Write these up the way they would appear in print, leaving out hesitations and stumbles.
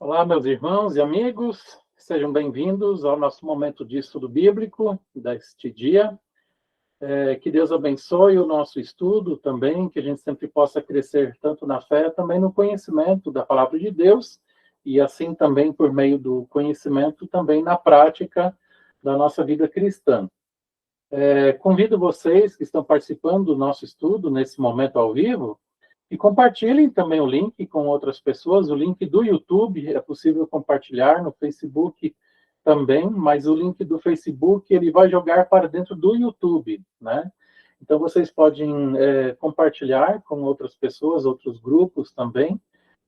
Olá, meus irmãos e amigos, sejam bem-vindos ao nosso momento de estudo bíblico deste dia. Que Deus abençoe o nosso estudo também, que a gente sempre possa crescer tanto na fé, também no conhecimento da palavra de Deus, e assim também por meio do conhecimento, também na prática da nossa vida cristã. Convido vocês que estão participando do nosso estudo nesse momento ao vivo, e compartilhem também o link com outras pessoas. O link do YouTube é possível compartilhar, no Facebook também, mas o link do Facebook ele vai jogar para dentro do YouTube, né? Então vocês podem compartilhar com outras pessoas, outros grupos também.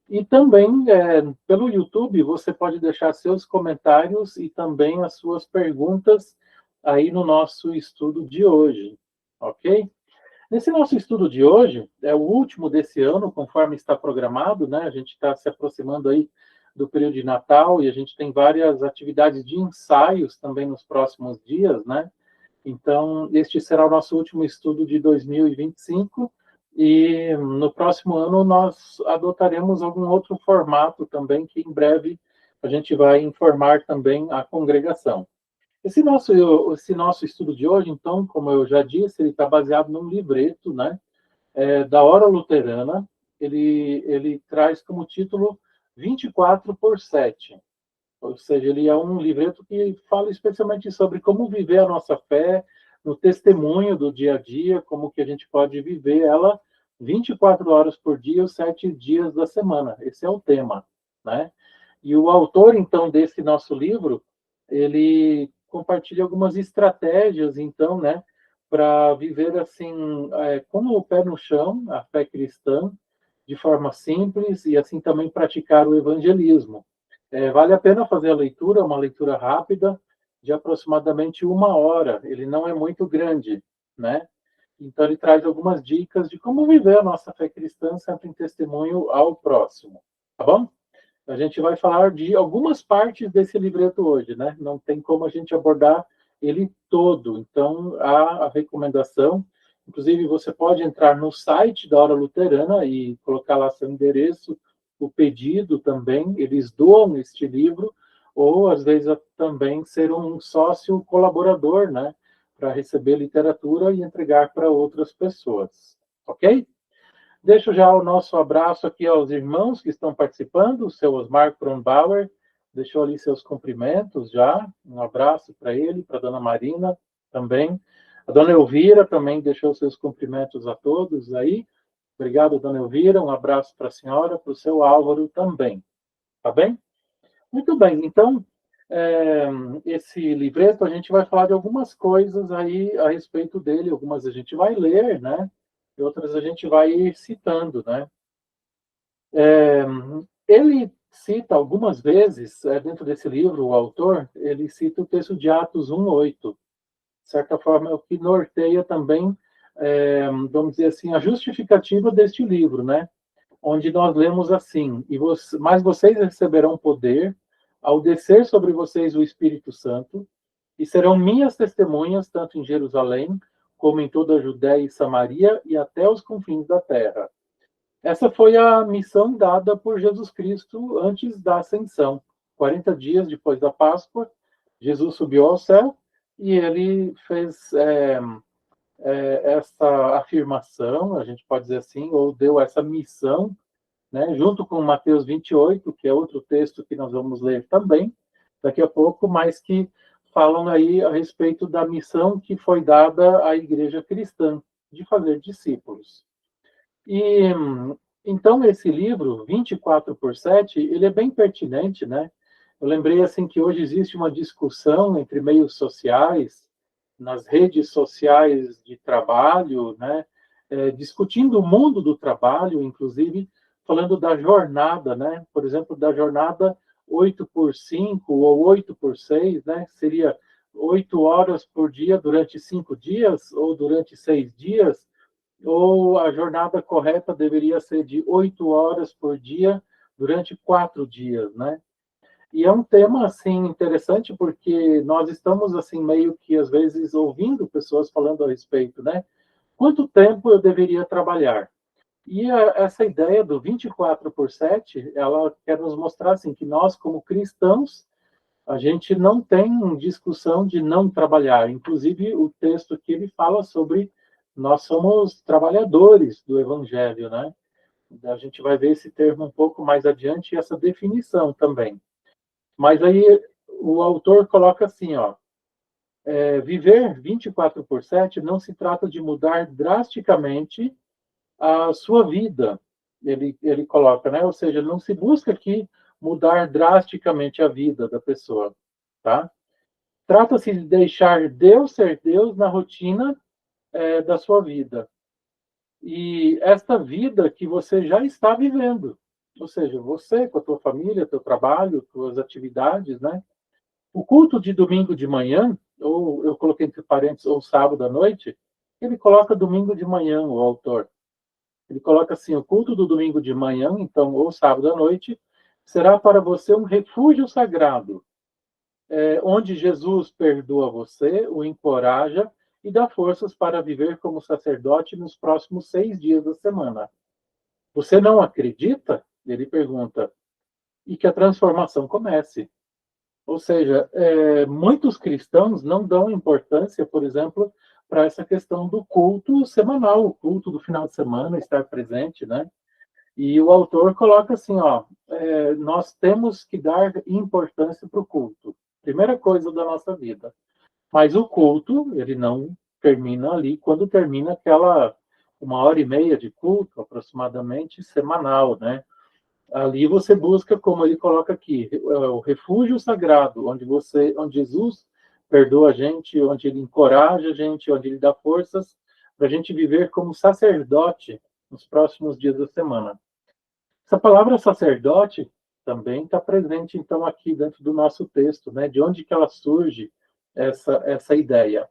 E também pelo YouTube você pode deixar seus comentários e também as suas perguntas aí no nosso estudo de hoje, ok? Nesse nosso estudo de hoje, é o último desse ano, conforme está programado, né? A gente está se aproximando aí do período de Natal e a gente tem várias atividades de ensaios também nos próximos dias, né? Então, este será o nosso último estudo de 2025 e no próximo ano nós adotaremos algum outro formato também que em breve a gente vai informar também a congregação. Esse nosso estudo de hoje, então, como eu já disse, ele está baseado num livreto, né, da Hora Luterana. Ele traz como título 24/7, ou seja, ele é um livreto que fala especialmente sobre como viver a nossa fé no testemunho do dia a dia, como que a gente pode viver ela 24 horas por dia, os 7 dias da semana. Esse é o tema, né? E o autor, então, desse nosso livro, ele compartilha algumas estratégias, então, né, para viver assim, com o pé no chão, a fé cristã, de forma simples e assim também praticar o evangelismo. Vale a pena fazer a leitura, uma leitura rápida, de aproximadamente 1 hora. Ele não é muito grande, né? Então ele traz algumas dicas de como viver a nossa fé cristã sempre em testemunho ao próximo, tá bom? A gente vai falar de algumas partes desse livreto hoje, né? Não tem como a gente abordar ele todo. Então, a recomendação, inclusive você pode entrar no site da Hora Luterana e colocar lá seu endereço, o pedido também, eles doam este livro, ou às vezes também ser um sócio colaborador, né? Para receber literatura e entregar para outras pessoas, ok? Deixo já o nosso abraço aqui aos irmãos que estão participando. O seu Osmar Kronbauer deixou ali seus cumprimentos já. Um abraço para ele, para a dona Marina também. A dona Elvira também deixou seus cumprimentos a todos aí. Obrigado, dona Elvira. Um abraço para a senhora, para o seu Álvaro também. Tá bem? Muito bem. Então, esse livreto a gente vai falar de algumas coisas aí a respeito dele. Algumas a gente vai ler, né? E outras a gente vai ir citando, né? Ele cita algumas vezes, dentro desse livro, o autor, ele cita o texto de Atos 1:8. De certa forma, é o que norteia também, vamos dizer assim, a justificativa deste livro, né? Onde nós lemos assim: mas vocês receberão poder ao descer sobre vocês o Espírito Santo, e serão minhas testemunhas, tanto em Jerusalém, como em toda a Judéia e Samaria, e até os confins da terra. Essa foi a missão dada por Jesus Cristo antes da ascensão. 40 dias depois da Páscoa, Jesus subiu ao céu e ele fez essa afirmação, a gente pode dizer assim, ou deu essa missão, né, junto com Mateus 28, que é outro texto que nós vamos ler também daqui a pouco, mas que falam aí a respeito da missão que foi dada à igreja cristã, de fazer discípulos. E então esse livro 24/7, ele é bem pertinente, né? Eu lembrei assim que hoje existe uma discussão entre meios sociais, nas redes sociais de trabalho, né? Discutindo o mundo do trabalho, inclusive falando da jornada, né? Por exemplo, da jornada 8x5 ou 8x6, né? Seria 8 horas por dia durante 5 dias ou durante 6 dias, ou a jornada correta deveria ser de 8 horas por dia durante 4 dias, né? E é um tema assim interessante porque nós estamos assim meio que às vezes ouvindo pessoas falando a respeito, né? Quanto tempo eu deveria trabalhar? E essa ideia do 24/7, ela quer nos mostrar assim, que nós, como cristãos, a gente não tem discussão de não trabalhar. Inclusive, o texto que ele fala sobre nós somos trabalhadores do evangelho, né? A gente vai ver esse termo um pouco mais adiante e essa definição também. Mas aí o autor coloca assim, ó, viver 24/7 não se trata de mudar drasticamente a sua vida, ele coloca, né? Ou seja, não se busca aqui mudar drasticamente a vida da pessoa, tá? Trata-se de deixar Deus ser Deus na rotina da sua vida. E esta vida que você já está vivendo. Ou seja, você com a tua família, teu trabalho, tuas atividades, né? O culto de domingo de manhã, ou eu coloquei entre parênteses, ou sábado à noite, ele coloca domingo de manhã, o autor. Ele coloca assim, o culto do domingo de manhã, então, ou sábado à noite, será para você um refúgio sagrado, onde Jesus perdoa você, o encoraja e dá forças para viver como sacerdote nos próximos 6 dias da semana. Você não acredita? Ele pergunta. E que a transformação comece. Ou seja, muitos cristãos não dão importância, por exemplo, para essa questão do culto semanal, o culto do final de semana, estar presente, né? E o autor coloca assim, ó, nós temos que dar importância para o culto. Primeira coisa da nossa vida. Mas o culto, ele não termina ali, quando termina aquela 1h30 de culto, aproximadamente, semanal, né? Ali você busca, como ele coloca aqui, o refúgio sagrado, onde Jesus perdoa a gente, onde ele encoraja a gente, onde ele dá forças para a gente viver como sacerdote nos próximos dias da semana. Essa palavra sacerdote também está presente, então, aqui dentro do nosso texto, né? De onde que ela surge, essa ideia.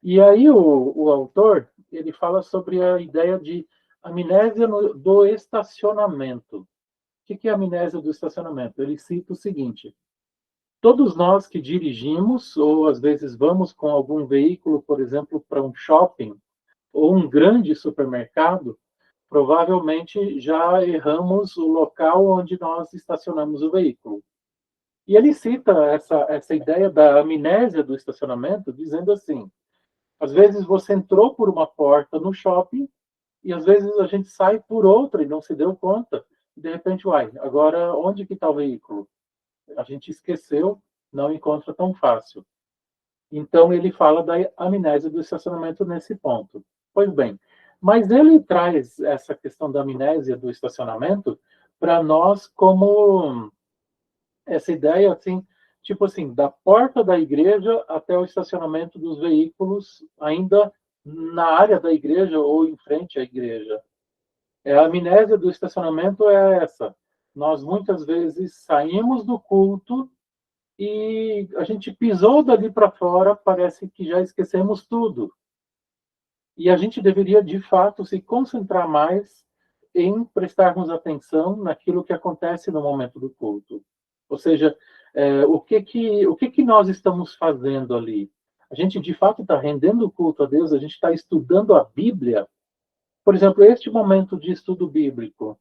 E aí o autor, ele fala sobre a ideia de amnésia do estacionamento. O que é a amnésia do estacionamento? Ele cita o seguinte: todos nós que dirigimos, ou às vezes vamos com algum veículo, por exemplo, para um shopping ou um grande supermercado, provavelmente já erramos o local onde nós estacionamos o veículo. E ele cita essa ideia da amnésia do estacionamento, dizendo assim: às vezes você entrou por uma porta no shopping e às vezes a gente sai por outra e não se deu conta. E de repente, uai, agora onde que está o veículo? A gente esqueceu, não encontra tão fácil. Então ele fala da amnésia do estacionamento nesse ponto. Pois bem, mas ele traz essa questão da amnésia do estacionamento para nós como essa ideia assim, tipo assim, da porta da igreja até o estacionamento dos veículos, ainda na área da igreja ou em frente à igreja. A amnésia do estacionamento é essa. Nós muitas vezes saímos do culto e a gente pisou dali para fora, parece que já esquecemos tudo. E a gente deveria, de fato, se concentrar mais em prestarmos atenção naquilo que acontece no momento do culto. Ou seja, o que nós estamos fazendo ali? A gente, de fato, está rendendo o culto a Deus? A gente está estudando a Bíblia? Por exemplo, este momento de estudo bíblico,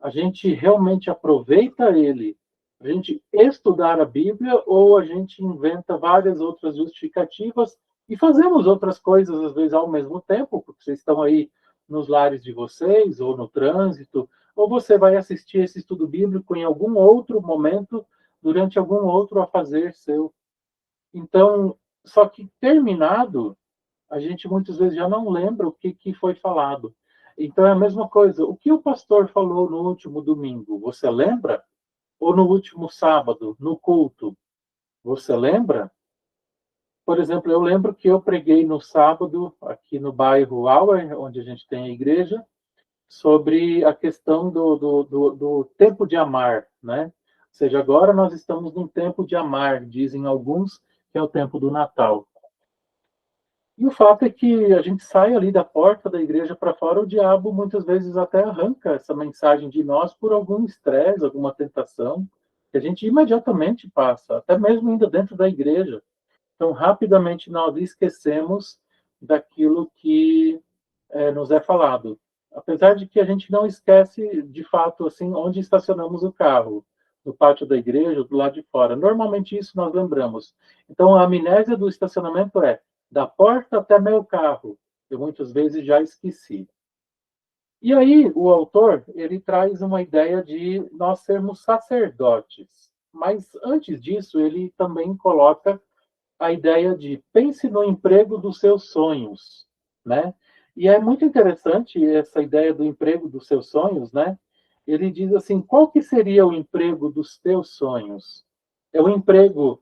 a gente realmente aproveita ele, a gente estudar a Bíblia, ou a gente inventa várias outras justificativas e fazemos outras coisas, às vezes, ao mesmo tempo, porque vocês estão aí nos lares de vocês, ou no trânsito, ou você vai assistir esse estudo bíblico em algum outro momento, durante algum outro afazer seu. Então, só que terminado, a gente muitas vezes já não lembra o que foi falado. Então é a mesma coisa. O que o pastor falou no último domingo, você lembra? Ou no último sábado, no culto, você lembra? Por exemplo, eu lembro que eu preguei no sábado, aqui no bairro Auer, onde a gente tem a igreja, sobre a questão do tempo de amar, né? Ou seja, agora nós estamos num tempo de amar, dizem alguns, que é o tempo do Natal. E o fato é que a gente sai ali da porta da igreja para fora, o diabo muitas vezes até arranca essa mensagem de nós por algum estresse, alguma tentação, que a gente imediatamente passa, até mesmo ainda dentro da igreja. Então, rapidamente nós esquecemos daquilo que nos é falado. apesar de que a gente não esquece, de fato, assim, onde estacionamos o carro, no pátio da igreja, do lado de fora. Normalmente isso nós lembramos. Então, a amnésia do estacionamento é da porta até meu carro. Eu muitas vezes já esqueci. E aí, o autor, ele traz uma ideia de nós sermos sacerdotes. Mas antes disso, ele também coloca a ideia de pense no emprego dos seus sonhos, né? E é muito interessante essa ideia do emprego dos seus sonhos, né? Ele diz assim, qual que seria o emprego dos teus sonhos? É o emprego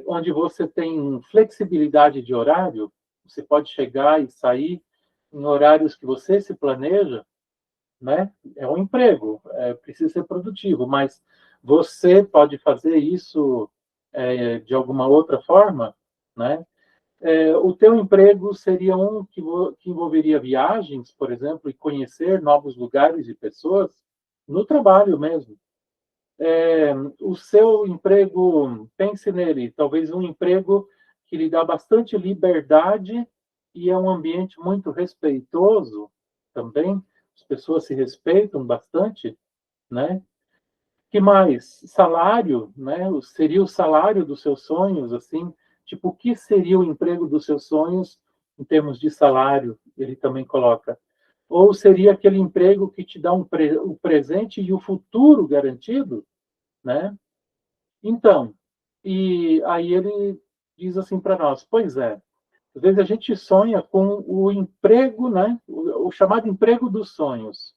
onde você tem flexibilidade de horário, você pode chegar e sair em horários que você se planeja, né? É um emprego, precisa ser produtivo, mas você pode fazer isso de alguma outra forma, né? O teu emprego seria um que envolveria viagens, por exemplo, e conhecer novos lugares e pessoas no trabalho mesmo. O seu emprego, pense nele, talvez um emprego que lhe dá bastante liberdade e é um ambiente muito respeitoso também, as pessoas se respeitam bastante, né? Que mais? Salário, né? Seria o salário dos seus sonhos, assim? Tipo, o que seria o emprego dos seus sonhos em termos de salário? Ele também coloca. Ou seria aquele emprego que te dá o presente e o futuro garantido, né? Então, e aí ele diz assim para nós, pois é, às vezes a gente sonha com o emprego, né? O chamado emprego dos sonhos.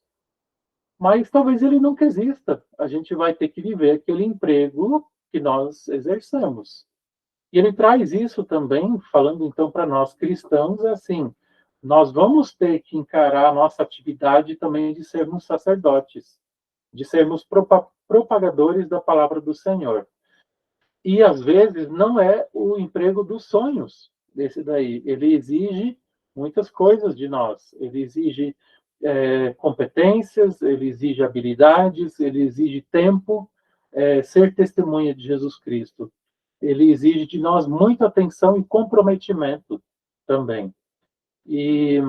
Mas talvez ele nunca exista. A gente vai ter que viver aquele emprego que nós exercemos. E ele traz isso também, falando então para nós cristãos, é assim, nós vamos ter que encarar a nossa atividade também de sermos sacerdotes, de sermos propagadores da palavra do Senhor. E às vezes não é o emprego dos sonhos desse daí. Ele exige muitas coisas de nós. Ele exige competências, ele exige habilidades, ele exige tempo, ser testemunha de Jesus Cristo. Ele exige de nós muita atenção e comprometimento também. E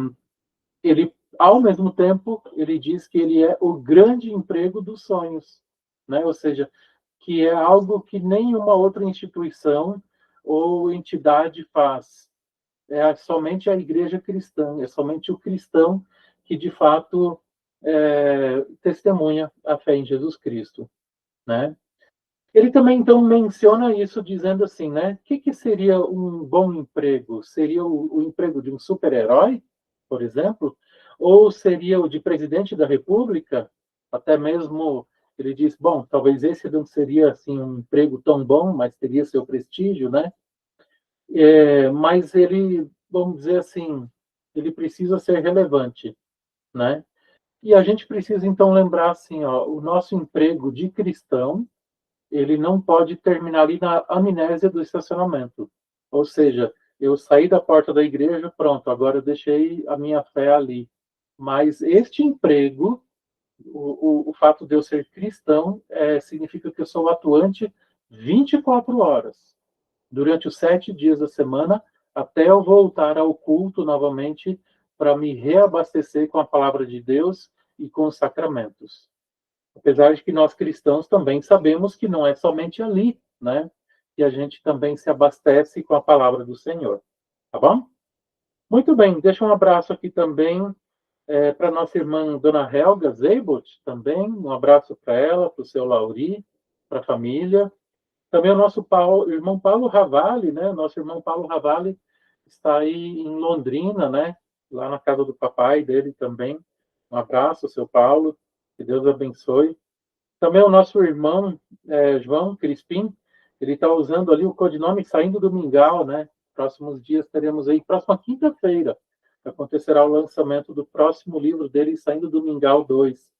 ele, ao mesmo tempo, ele diz que ele é o grande emprego dos sonhos, né? Ou seja, que é algo que nenhuma outra instituição ou entidade faz. É somente a igreja cristã, é somente o cristão que, de fato, testemunha a fé em Jesus Cristo, né? Ele também, então, menciona isso dizendo assim, né? O que seria um bom emprego? Seria o emprego de um super-herói, por exemplo? Ou seria o de presidente da República? Até mesmo, ele diz, bom, talvez esse não seria, assim, um emprego tão bom, mas teria seu prestígio, né? Mas ele, vamos dizer assim, ele precisa ser relevante, né? E a gente precisa, então, lembrar, assim, ó, o nosso emprego de cristão, ele não pode terminar ali na amnésia do estacionamento. Ou seja, eu saí da porta da igreja, pronto, agora eu deixei a minha fé ali. Mas este emprego, o fato de eu ser cristão, significa que eu sou atuante 24 horas, durante os 7 dias da semana, até eu voltar ao culto novamente para me reabastecer com a palavra de Deus e com os sacramentos. Apesar de que nós cristãos também sabemos que não é somente ali, né? Que a gente também se abastece com a palavra do Senhor. Tá bom? Muito bem, deixa um abraço aqui também para nossa irmã Dona Helga Zeibot, também. Um abraço para ela, para o seu Lauri, para a família. Também o nosso irmão Paulo Ravalli, né? Nosso irmão Paulo Ravalli está aí em Londrina, né? Lá na casa do papai dele também. Um abraço, seu Paulo. Que Deus abençoe. Também o nosso irmão, João Crispim, ele está usando ali o codinome Saindo do Mingau, né? Próximos dias teremos aí, próxima quinta-feira, acontecerá o lançamento do próximo livro dele, Saindo do Mingau 2.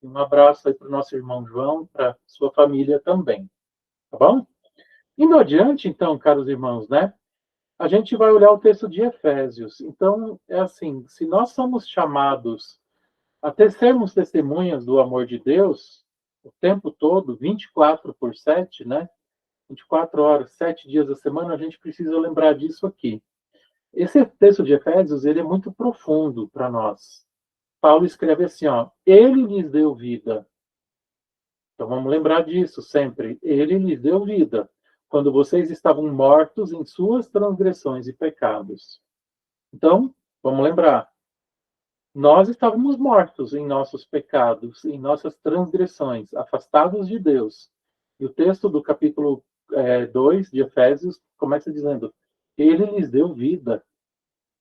Um abraço aí para o nosso irmão João, para sua família também, tá bom? Indo adiante, então, caros irmãos, né? A gente vai olhar o texto de Efésios. Então, é assim, se nós somos chamados até sermos testemunhas do amor de Deus o tempo todo, 24/7, né? 24 horas, 7 dias da semana, a gente precisa lembrar disso aqui. Esse texto de Efésios, ele é muito profundo para nós. Paulo escreve assim, ó, ele lhes deu vida. Então vamos lembrar disso sempre. Ele lhes deu vida, quando vocês estavam mortos em suas transgressões e pecados. Então, vamos lembrar. Nós estávamos mortos em nossos pecados, em nossas transgressões, afastados de Deus. E o texto do capítulo 2 de Efésios começa dizendo: ele lhes deu vida.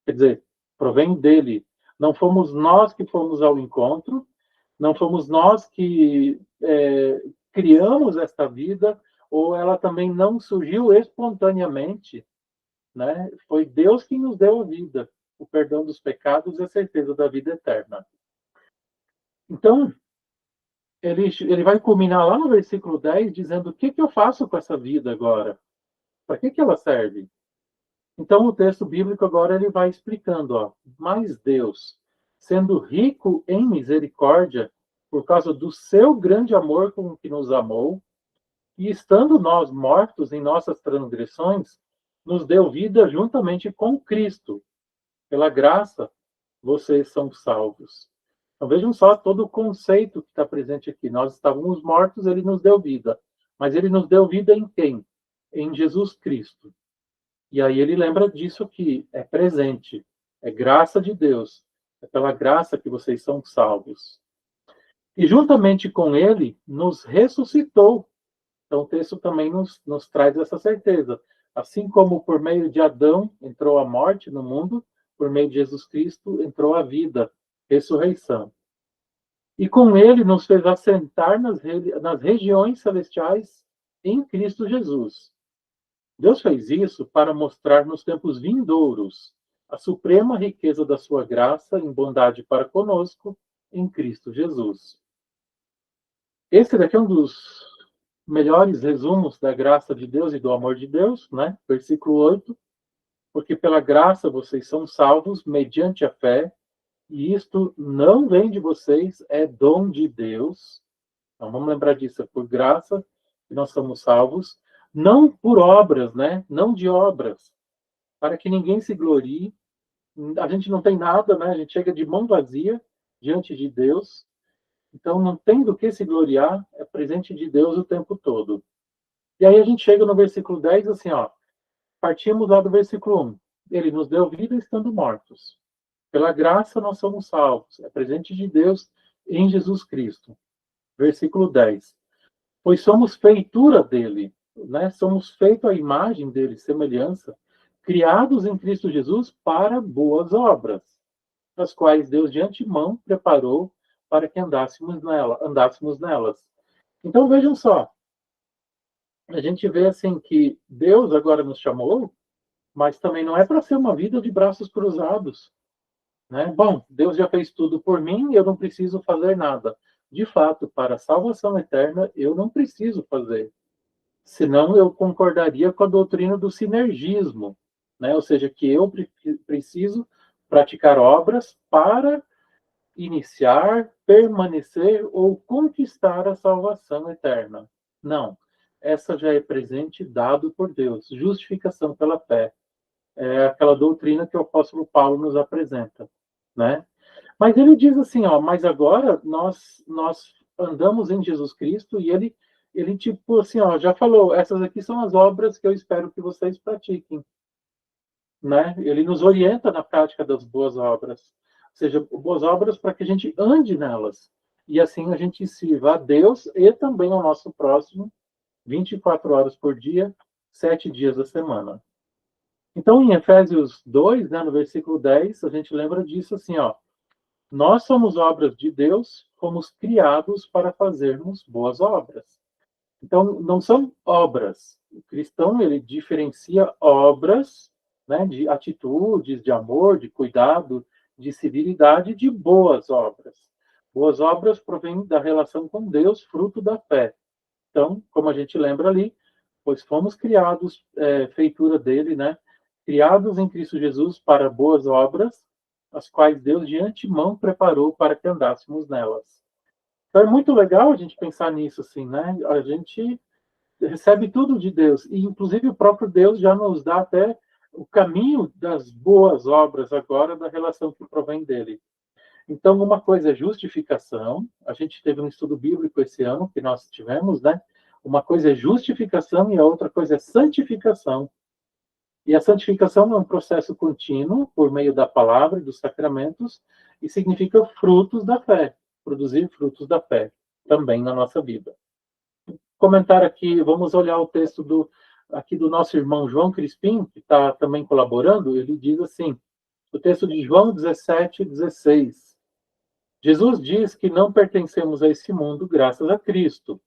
Quer dizer, provém dele. Não fomos nós que fomos ao encontro, não fomos nós que criamos esta vida, ou ela também não surgiu espontaneamente, né? Foi Deus que nos deu a vida, o perdão dos pecados e a certeza da vida eterna. Então, ele vai culminar lá no versículo 10, dizendo: o que eu faço com essa vida agora? Para que ela serve? Então, o texto bíblico agora ele vai explicando, ó, mas Deus, sendo rico em misericórdia, por causa do seu grande amor com que nos amou, e estando nós mortos em nossas transgressões, nos deu vida juntamente com Cristo. Pela graça, vocês são salvos. Então vejam só todo o conceito que está presente aqui. Nós estávamos mortos, ele nos deu vida. Mas ele nos deu vida em quem? Em Jesus Cristo. E aí ele lembra disso que é presente, é graça de Deus, é pela graça que vocês são salvos. E juntamente com ele, nos ressuscitou. Então o texto também nos traz essa certeza. Assim como por meio de Adão entrou a morte no mundo, por meio de Jesus Cristo entrou a vida, ressurreição. E com ele nos fez assentar nas regiões celestiais em Cristo Jesus. Deus fez isso para mostrar nos tempos vindouros a suprema riqueza da sua graça em bondade para conosco em Cristo Jesus. Esse daqui é um dos melhores resumos da graça de Deus e do amor de Deus, né? Versículo 8. Porque pela graça vocês são salvos mediante a fé, e isto não vem de vocês, é dom de Deus. Então vamos lembrar disso, é por graça que nós somos salvos, não por obras, né? Não de obras, para que ninguém se glorie. A gente não tem nada, né? A gente chega de mão vazia diante de Deus, então não tem do que se gloriar, é presente de Deus o tempo todo. E aí a gente chega no versículo 10, assim, ó, partimos lá do versículo 1. Ele nos deu vida estando mortos. Pela graça nós somos salvos, é presente de Deus em Jesus Cristo. Versículo 10. Pois somos feitura dele, né? Somos feitos à imagem dele, semelhança, criados em Cristo Jesus para boas obras, as quais Deus de antemão preparou para que andássemos nelas. Então vejam só, a gente vê assim que Deus agora nos chamou, mas também não é para ser uma vida de braços cruzados, né? Bom, Deus já fez tudo por mim, eu não preciso fazer nada. De fato, para a salvação eterna, eu não preciso fazer. Senão eu concordaria com a doutrina do sinergismo, né? Ou seja, que eu preciso praticar obras para iniciar, permanecer ou conquistar a salvação eterna. Não, essa já é presente dado por Deus, justificação pela fé. É aquela doutrina que o apóstolo Paulo nos apresenta, né? Mas ele diz assim, ó, mas agora nós andamos em Jesus Cristo e ele tipo assim, ó, já falou, essas aqui são as obras que eu espero que vocês pratiquem, né? Ele nos orienta na prática das boas obras, ou seja, boas obras para que a gente ande nelas e assim a gente sirva a Deus e também ao nosso próximo 24 horas por dia, 7 dias da semana. Então, em Efésios 2, né, no versículo 10, a gente lembra disso assim, ó, nós somos obras de Deus, fomos criados para fazermos boas obras. Então, não são obras. O cristão, ele diferencia obras, né, de atitudes, de amor, de cuidado, de civilidade, de boas obras. Boas obras provêm da relação com Deus, fruto da fé. Então, como a gente lembra ali, pois fomos criados, feitura dele, né, criados em Cristo Jesus para boas obras, as quais Deus de antemão preparou para que andássemos nelas. Então é muito legal a gente pensar nisso, assim, né? A gente recebe tudo de Deus, e inclusive o próprio Deus já nos dá até o caminho das boas obras agora, da relação que provém dele. Então, uma coisa é justificação, a gente teve um estudo bíblico esse ano, que nós tivemos, né? Uma coisa é justificação e a outra coisa é santificação. E a santificação é um processo contínuo, por meio da palavra e dos sacramentos, e significa frutos da fé, produzir frutos da fé, também na nossa vida. Comentar aqui, vamos olhar o texto aqui do nosso irmão João Crispim, que está também colaborando, ele diz assim, o texto de João 17:16. Jesus diz que não pertencemos a esse mundo graças a Cristo.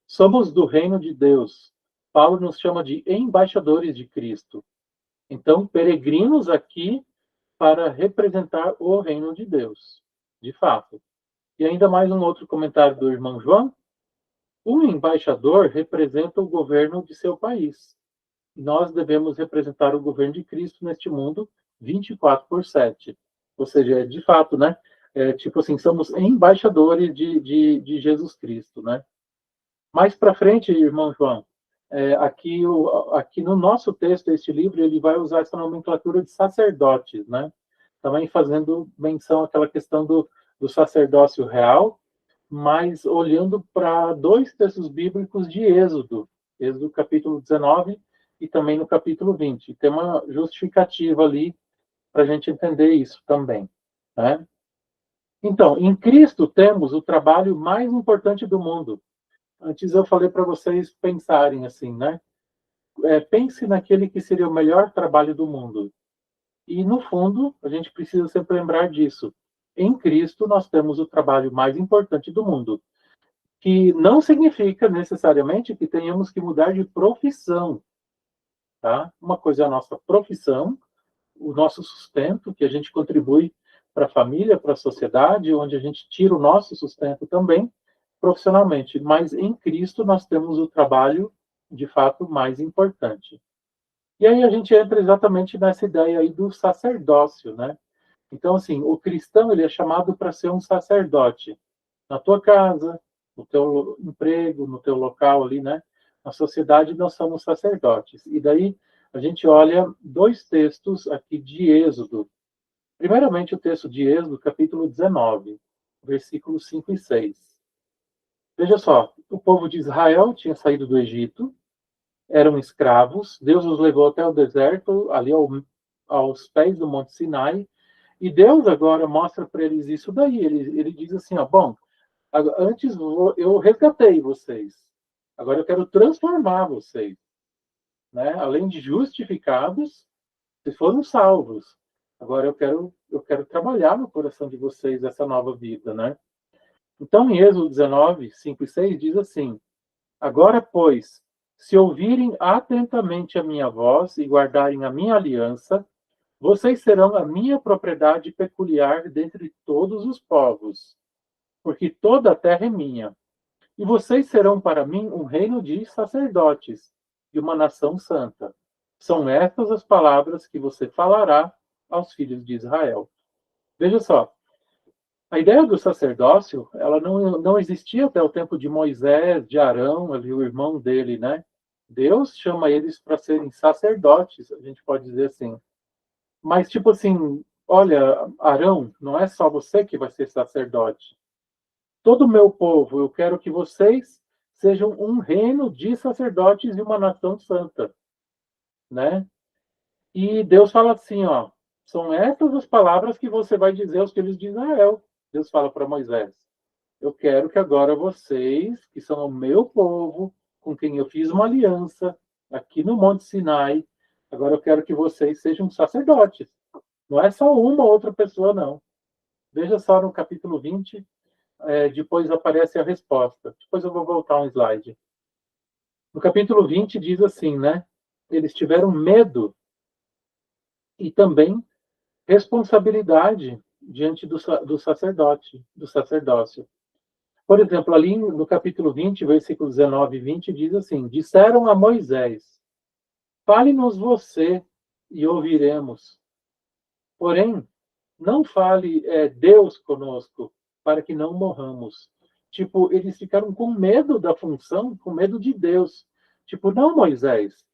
Somos do reino de Deus. Paulo nos chama de embaixadores de Cristo. Então, peregrinos aqui para representar o reino de Deus, de fato. E ainda mais um outro comentário do irmão João. Um embaixador representa o governo de seu país. Nós devemos representar o governo de Cristo neste mundo 24/7. Ou seja, de fato, né? Tipo assim, somos embaixadores de Jesus Cristo, né? Mais para frente, irmão João, aqui no nosso texto, este livro, ele vai usar essa nomenclatura de sacerdotes, né? Também fazendo menção àquela questão do sacerdócio real, mas olhando para dois textos bíblicos de Êxodo, Êxodo capítulo 19 e também no capítulo 20. Tem uma justificativa ali para a gente entender isso também, né? Então, em Cristo temos o trabalho mais importante do mundo. Antes eu falei para vocês pensarem assim, né? Pense naquele que seria o melhor trabalho do mundo. E, no fundo, a gente precisa sempre lembrar disso. Em Cristo, nós temos o trabalho mais importante do mundo, que não significa necessariamente que tenhamos que mudar de profissão, tá? Uma coisa é a nossa profissão, o nosso sustento, que a gente contribui para a família, para a sociedade, onde a gente tira o nosso sustento também, profissionalmente. Mas em Cristo nós temos o trabalho, de fato, mais importante. E aí a gente entra exatamente nessa ideia aí do sacerdócio, né? Então, assim, o cristão, ele é chamado para ser um sacerdote. Na tua casa, no teu emprego, no teu local ali, né? Na sociedade, nós somos sacerdotes. E daí a gente olha dois textos aqui de Êxodo. Primeiramente, o texto de Êxodo, capítulo 19, versículos 5 e 6. Veja só, o povo de Israel tinha saído do Egito, eram escravos, Deus os levou até o deserto, ali aos pés do Monte Sinai, e Deus agora mostra para eles isso daí. Ele diz assim, ó, bom, antes eu resgatei vocês, agora eu quero transformar vocês, né? Além de justificados, vocês foram salvos. Agora eu quero trabalhar no coração de vocês essa nova vida, né? Então, em Êxodo 19, 5 e 6, diz assim, agora, pois, se ouvirem atentamente a minha voz e guardarem a minha aliança, vocês serão a minha propriedade peculiar dentre todos os povos, porque toda a terra é minha. E vocês serão para mim um reino de sacerdotes e uma nação santa. São estas as palavras que você falará aos filhos de Israel. Veja só, a ideia do sacerdócio, ela não existia até o tempo de Moisés, de Arão, ali o irmão dele, né? Deus chama eles para serem sacerdotes, a gente pode dizer assim. Mas, tipo assim, olha, Arão, não é só você que vai ser sacerdote. Todo o meu povo, eu quero que vocês sejam um reino de sacerdotes e uma nação santa, né? E Deus fala assim, ó, são essas as palavras que você vai dizer aos filhos de Israel. Deus fala para Moisés, eu quero que agora vocês, que são o meu povo, com quem eu fiz uma aliança, aqui no Monte Sinai, agora eu quero que vocês sejam sacerdotes. Não é só uma outra pessoa, não. Veja só no capítulo 20, depois aparece a resposta. Depois eu vou voltar um slide. No capítulo 20 diz assim, né? Eles tiveram medo e também responsabilidade diante do sacerdote, do sacerdócio. Por exemplo, ali no capítulo 20, versículos 19 e 20, diz assim, disseram a Moisés, fale-nos você e ouviremos. Porém, não fale Deus conosco, para que não morramos. Tipo, eles ficaram com medo da função, com medo de Deus. Tipo, não, Moisés,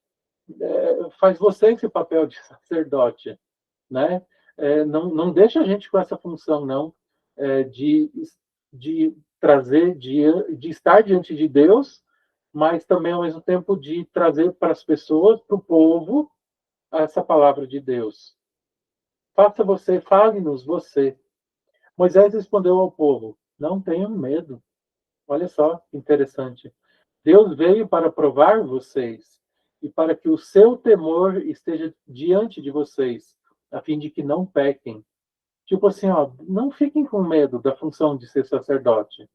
faz você esse papel de sacerdote, né? Não deixa a gente com essa função, não. de trazer, de estar diante de Deus, mas também, ao mesmo tempo, de trazer para as pessoas, para o povo, essa palavra de Deus. Faça você, fale-nos você. Moisés respondeu ao povo: não tenham medo. Olha só que interessante. Deus veio para provar vocês e para que o seu temor esteja diante de vocês, a fim de que não pequem. Tipo assim, ó, não fiquem com medo da função de ser sacerdote.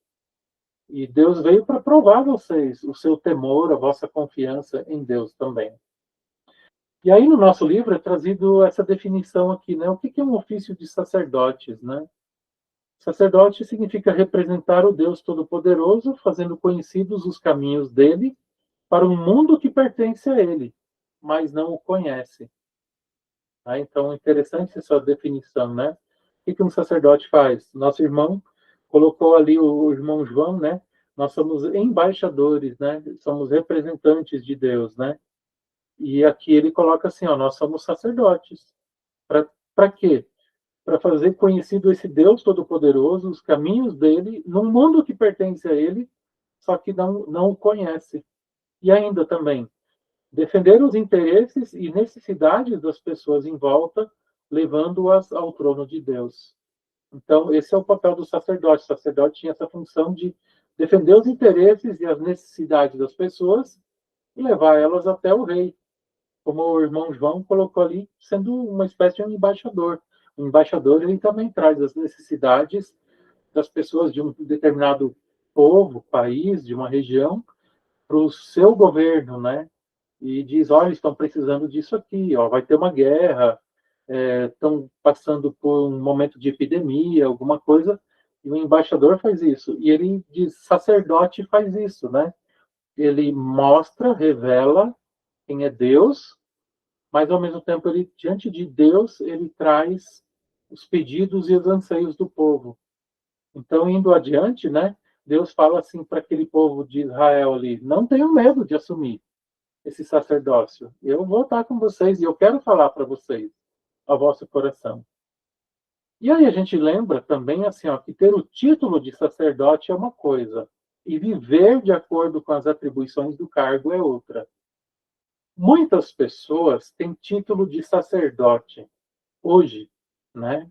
E Deus veio para provar vocês, o seu temor, a vossa confiança em Deus também. E aí no nosso livro é trazido essa definição aqui, né? O que é um ofício de sacerdotes, né? Sacerdote significa representar o Deus Todo-Poderoso, fazendo conhecidos os caminhos dele para um mundo que pertence a ele, mas não o conhece. Ah, então, interessante essa definição, né? O que um sacerdote faz? Nosso irmão colocou ali o irmão João, né? Nós somos embaixadores, né? Somos representantes de Deus, né? E aqui ele coloca assim, ó, nós somos sacerdotes. Para quê? Para fazer conhecido esse Deus Todo-Poderoso, os caminhos dele, num mundo que pertence a ele, só que não o conhece. E ainda também, defender os interesses e necessidades das pessoas em volta, levando-as ao trono de Deus. Então, esse é o papel do sacerdote. O sacerdote tinha essa função de defender os interesses e as necessidades das pessoas e levar elas até o rei, como o irmão João colocou ali, sendo uma espécie de um embaixador. O embaixador, ele também traz as necessidades das pessoas de um determinado povo, país, de uma região, para o seu governo, né? E diz, olha, estão precisando disso aqui, ó, vai ter uma guerra, estão passando por um momento de epidemia, alguma coisa, e o embaixador faz isso. E ele diz, sacerdote faz isso, né? Ele mostra, revela quem é Deus, mas ao mesmo tempo ele diante de Deus ele traz os pedidos e os anseios do povo. Então indo adiante, né? Deus fala assim para aquele povo de Israel ali: não tenham medo de assumir esse sacerdócio. Eu vou estar com vocês e eu quero falar para vocês ao vosso coração. E aí a gente lembra também assim, ó, que ter o título de sacerdote é uma coisa e viver de acordo com as atribuições do cargo é outra. Muitas pessoas têm título de sacerdote hoje, né?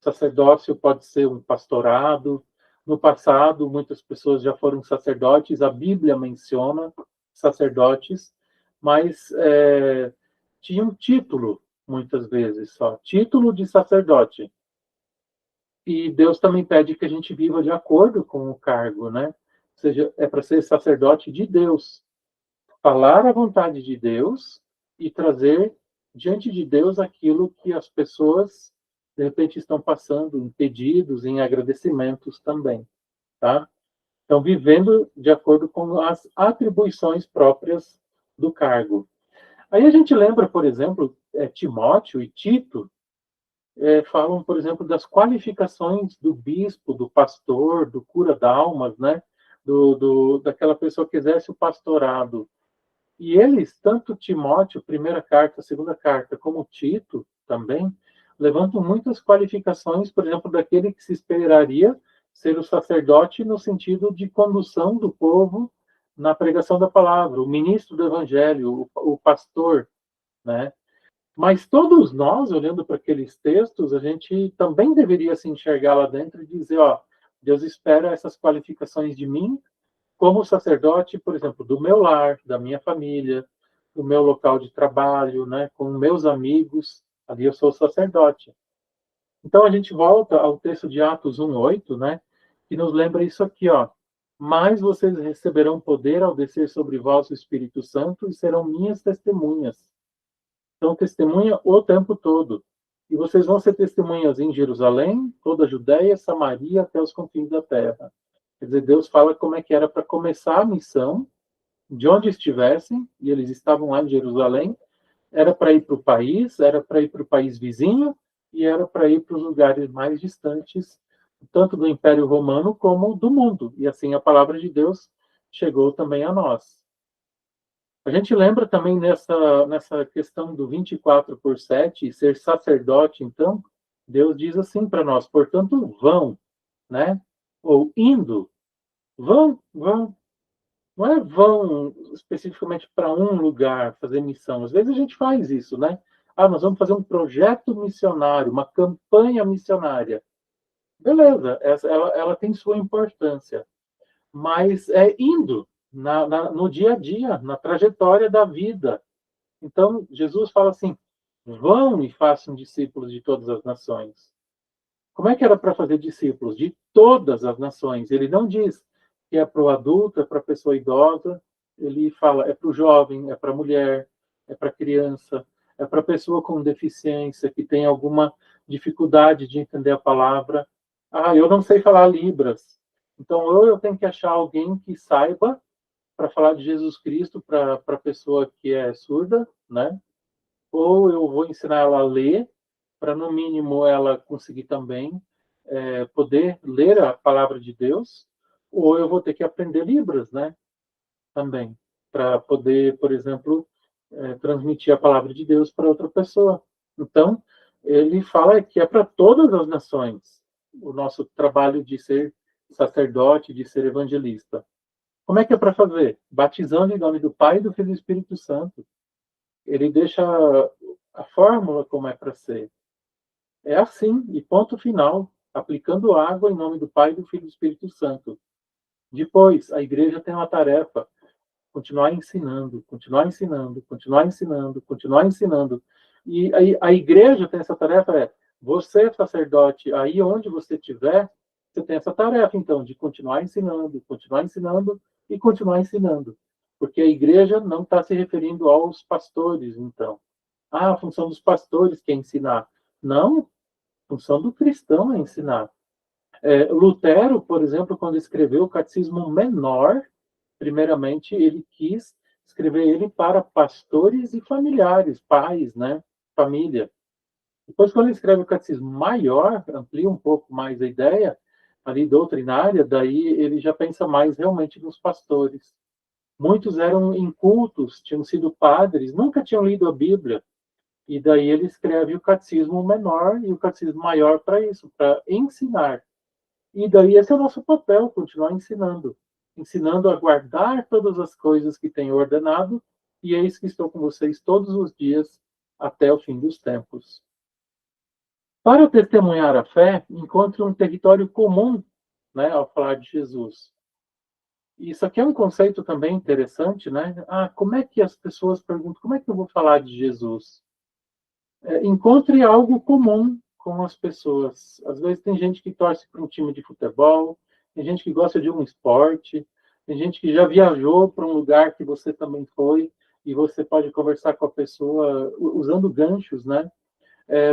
Sacerdócio pode ser um pastorado. No passado, muitas pessoas já foram sacerdotes. A Bíblia menciona sacerdotes, mas tinha um título, muitas vezes só, título de sacerdote. E Deus também pede que a gente viva de acordo com o cargo, né? Ou seja, é para ser sacerdote de Deus, falar a vontade de Deus e trazer diante de Deus aquilo que as pessoas de repente estão passando em pedidos, em agradecimentos também, tá? Então, vivendo de acordo com as atribuições próprias do cargo. Aí a gente lembra, por exemplo, Timóteo e Tito falam, por exemplo, das qualificações do bispo, do pastor, do cura d'almas, né? Daquela pessoa que exerce o pastorado. E eles, tanto Timóteo, primeira carta, segunda carta, como Tito também, levantam muitas qualificações, por exemplo, daquele que se esperaria ser o sacerdote no sentido de condução do povo na pregação da palavra, o ministro do evangelho, o pastor, né? Mas todos nós, olhando para aqueles textos, a gente também deveria se enxergar lá dentro e dizer, ó, Deus espera essas qualificações de mim como sacerdote, por exemplo, do meu lar, da minha família, do meu local de trabalho, né, com meus amigos, ali eu sou sacerdote. Então a gente volta ao texto de Atos 1:8, né, que nos lembra isso aqui, ó. Mas vocês receberão poder ao descer sobre vós o Espírito Santo e serão minhas testemunhas. Então testemunha o tempo todo. E vocês vão ser testemunhas em Jerusalém, toda a Judéia, Samaria, até os confins da terra. Quer dizer, Deus fala como é que era para começar a missão, de onde estivessem, e eles estavam lá em Jerusalém, era para ir para o país, era para ir para o país vizinho, e era para ir para os lugares mais distantes, tanto do Império Romano como do mundo. E assim a palavra de Deus chegou também a nós. A gente lembra também nessa questão do 24/7, ser sacerdote, então, Deus diz assim para nós, portanto, vão, né? Ou indo, vão, vão. Não é vão especificamente para um lugar fazer missão. Às vezes a gente faz isso, né? Ah, nós vamos fazer um projeto missionário, uma campanha missionária. Beleza, ela tem sua importância, mas é indo no dia a dia, na trajetória da vida. Então, Jesus fala assim: vão e façam discípulos de todas as nações. Como é que era para fazer discípulos? De todas as nações. Ele não diz que é para o adulto, é para a pessoa idosa. Ele fala, é para o jovem, é para a mulher, é para a criança, é para a pessoa com deficiência, que tem alguma dificuldade de entender a palavra. Ah, eu não sei falar Libras. Então, ou eu tenho que achar alguém que saiba para falar de Jesus Cristo para a pessoa que é surda, né? Ou eu vou ensinar ela a ler, para no mínimo ela conseguir também poder ler a palavra de Deus, ou eu vou ter que aprender Libras, né? Também, para poder, por exemplo, transmitir a palavra de Deus para outra pessoa. Então, ele fala que é para todas as nações o nosso trabalho de ser sacerdote, de ser evangelista. Como é que é para fazer? Batizando em nome do Pai, do Filho e do Espírito Santo. Ele deixa a fórmula como é para ser. É assim, e ponto final, aplicando água em nome do Pai, do Filho e do Espírito Santo. Depois, a igreja tem uma tarefa, continuar ensinando, continuar ensinando, continuar ensinando, continuar ensinando. E a igreja tem essa tarefa, você, sacerdote, aí onde você estiver, você tem essa tarefa, então, de continuar ensinando e continuar ensinando. Porque a igreja não está se referindo aos pastores, então. Ah, a função dos pastores que é ensinar. Não, a função do cristão é ensinar. Lutero, por exemplo, quando escreveu o Catecismo Menor, primeiramente ele quis escrever ele para pastores e familiares, pais, né, família. Depois, quando ele escreve o Catecismo Maior, amplia um pouco mais a ideia ali doutrinária, daí ele já pensa mais realmente nos pastores. Muitos eram incultos, tinham sido padres, nunca tinham lido a Bíblia, e daí ele escreve o Catecismo Menor e o Catecismo Maior para isso, para ensinar. E daí esse é o nosso papel, continuar ensinando. Ensinando a guardar todas as coisas que tenho ordenado, e eis que estou com vocês todos os dias até o fim dos tempos. Para testemunhar a fé, encontre um território comum, né, ao falar de Jesus. Isso aqui é um conceito também interessante, né? Ah, como é que as pessoas perguntam, como é que eu vou falar de Jesus? Encontre algo comum com as pessoas. Às vezes tem gente que torce para um time de futebol, tem gente que gosta de um esporte, tem gente que já viajou para um lugar que você também foi e você pode conversar com a pessoa usando ganchos, né?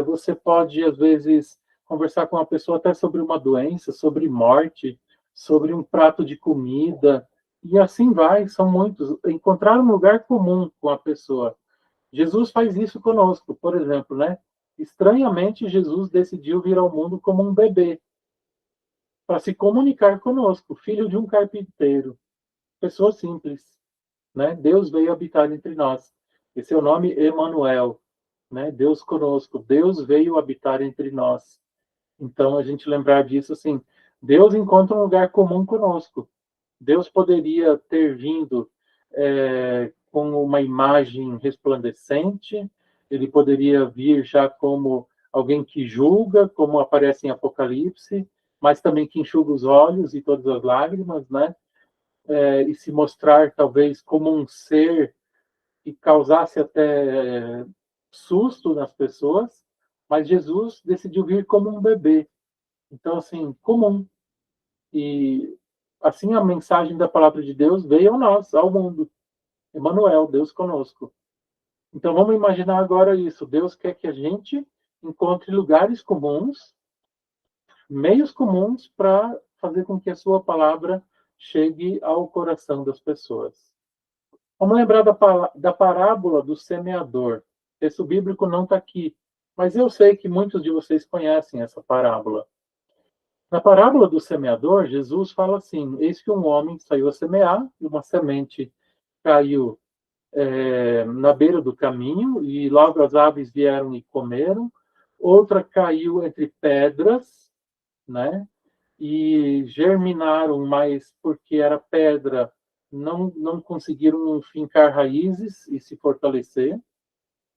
Você pode, às vezes, conversar com a pessoa até sobre uma doença, sobre morte, sobre um prato de comida, e assim vai, são muitos. Encontrar um lugar comum com a pessoa. Jesus faz isso conosco, por exemplo, né? Estranhamente, Jesus decidiu vir ao mundo como um bebê, para se comunicar conosco, filho de um carpinteiro, pessoa simples, né? Deus veio habitar entre nós. Esse é o nome Emanuel, né? Deus conosco. Deus veio habitar entre nós. Então, a gente lembrar disso assim, Deus encontra um lugar comum conosco. Deus poderia ter vindo com uma imagem resplandecente, ele poderia vir já como alguém que julga, como aparece em Apocalipse, mas também que enxuga os olhos e todas as lágrimas, né? E se mostrar talvez como um ser que causasse até susto nas pessoas, mas Jesus decidiu vir como um bebê. Então, assim, comum. E assim a mensagem da palavra de Deus veio a nós, ao mundo. Emmanuel, Deus conosco. Então vamos imaginar agora isso. Deus quer que a gente encontre lugares comuns, meios comuns para fazer com que a sua palavra chegue ao coração das pessoas. Vamos lembrar da parábola do semeador. O texto bíblico não está aqui, mas eu sei que muitos de vocês conhecem essa parábola. Na parábola do semeador, Jesus fala assim: eis que um homem saiu a semear, e uma semente caiu na beira do caminho, e logo as aves vieram e comeram. Outra caiu entre pedras, né? e germinaram, mas porque era pedra, não conseguiram fincar raízes e se fortalecer.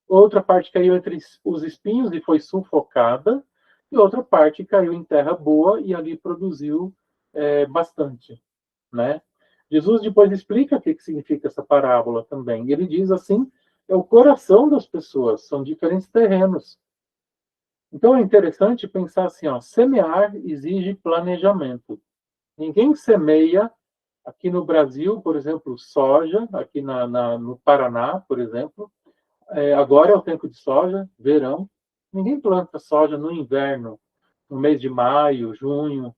Outra parte caiu entre os espinhos e foi sufocada, e outra parte caiu em terra boa e ali produziu bastante, né? Jesus depois explica o que significa essa parábola também. Ele diz assim, é o coração das pessoas, são diferentes terrenos. Então é interessante pensar assim, ó, semear exige planejamento. Ninguém semeia aqui no Brasil, por exemplo, soja, aqui no Paraná, por exemplo. Agora é o tempo de soja, verão. Ninguém planta soja no inverno, no mês de maio, junho.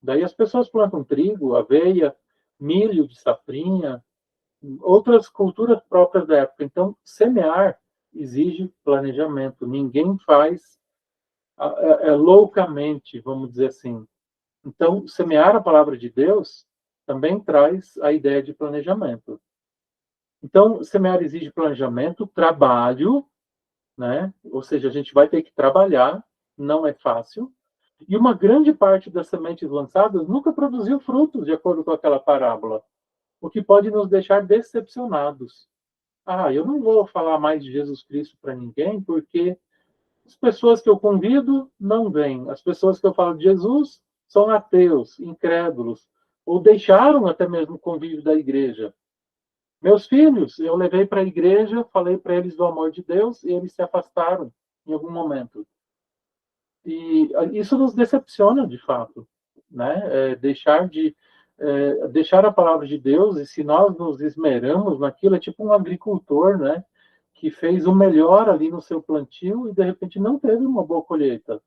Daí as pessoas plantam trigo, aveia, milho de safrinha, outras culturas próprias da época. Então, semear exige planejamento. Ninguém faz loucamente, vamos dizer assim. Então, semear a palavra de Deus também traz a ideia de planejamento. Então, semear exige planejamento, trabalho, né? Ou seja, a gente vai ter que trabalhar, não é fácil. E uma grande parte das sementes lançadas nunca produziu frutos, de acordo com aquela parábola, o que pode nos deixar decepcionados. Ah, eu não vou falar mais de Jesus Cristo para ninguém, porque as pessoas que eu convido não vêm. As pessoas que eu falo de Jesus são ateus, incrédulos, ou deixaram até mesmo o convívio da igreja. Meus filhos, eu levei para a igreja, falei para eles do amor de Deus e eles se afastaram em algum momento. E isso nos decepciona, de fato, né? Deixar a palavra de Deus, e se nós nos esmeramos naquilo, é tipo um agricultor, né? Que fez o melhor ali no seu plantio e de repente não teve uma boa colheita.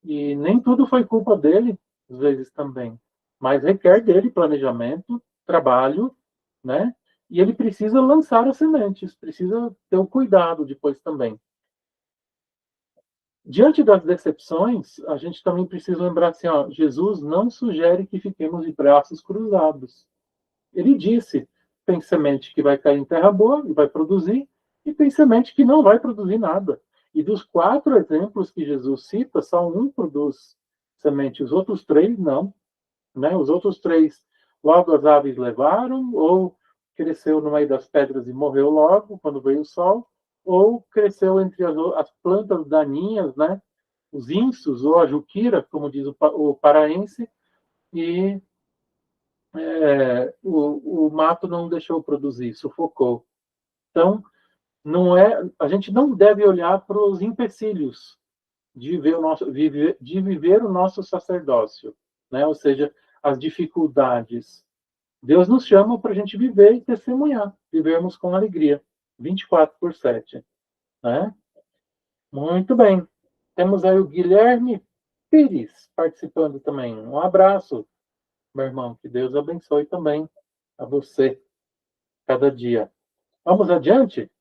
E nem tudo foi culpa dele, às vezes também, mas requer dele planejamento, trabalho, né? E ele precisa lançar as sementes, precisa ter o cuidado depois também. Diante das decepções, a gente também precisa lembrar assim, ó, Jesus não sugere que fiquemos de braços cruzados. Ele disse, tem semente que vai cair em terra boa e vai produzir, e tem semente que não vai produzir nada. E dos 4 exemplos que Jesus cita, só um produz semente, os outros 3 não. Né? Os outros 3, logo as aves levaram, ou cresceu no meio das pedras e morreu logo, quando veio o sol, ou cresceu entre as plantas daninhas, né? Os insos, ou a juquira, como diz o paraense, e o mato não deixou produzir, sufocou. Então, a gente não deve olhar para os empecilhos de viver o nosso sacerdócio, né? Ou seja, as dificuldades. Deus nos chama para a gente viver e testemunhar, vivermos com alegria, 24/7, né? Muito bem. Temos aí o Guilherme Pires participando também. Um abraço, meu irmão. Que Deus abençoe também a você, cada dia. Vamos adiante?